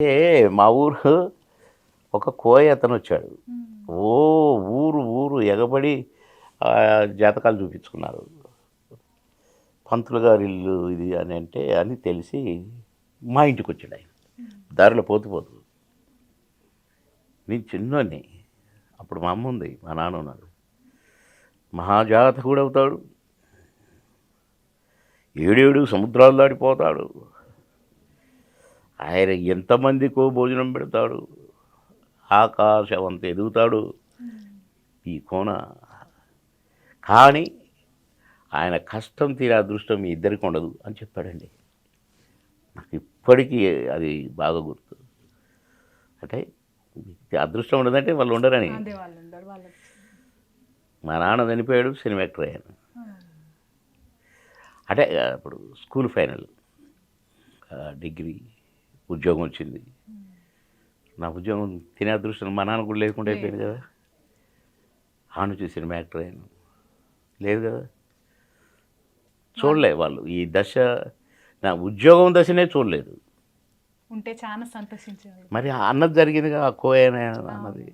ఏ మా ఊరు ఒక కోయ అతను వచ్చాడు. ఓ ఊరు ఊరు ఎగబడి జాతకాలు చూపించుకున్నారు. పంతులు గారి ఇల్లు ఇది అని అంటే అని తెలిసి మా ఇంటికి వచ్చాడు ఆయన. దారిలో పోతూ పోతూ నేను చిన్నోడిని. అప్పుడు మా అమ్మ ఉంది, మా నాన్న ఉన్నాడు. మహాజాతకుడు అవుతాడు, ఏడేడు సముద్రాలు దాటిపోతాడు, ఆయన ఎంతమందికో భోజనం పెడతాడు, ఆకాశం అంత ఎదుగుతాడు ఈ కోన. కానీ ఆయన కష్టం తీరే అదృష్టం మీ ఇద్దరికి ఉండదు అని చెప్పాడండి. నాకు ఇప్పటికీ అది బాగా గుర్తు. అంటే అదృష్టం ఉండదంటే వాళ్ళు ఉండరని. మా నాన్న చనిపోయాడు, సినిమా యాక్టర్ అయ్యాను. అంటే ఇప్పుడు స్కూల్ ఫైనల్, డిగ్రీ, ఉద్యోగం వచ్చింది. నా ఉద్యోగం తినే అదృష్టం మా నాన్న కూడా లేకుండా అయిపోయింది కదా. ఆ నుంచి సినిమా యాక్టర్ అయ్యాను. లేదు కదా, చూడలే వాళ్ళు ఈ దశ. నా ఉద్యోగం దశనే చూడలేదు. ఉంటే చాలా సంతోషించారు. మరి అన్నది జరిగిందిగా, ఆ కోయన అన్నది.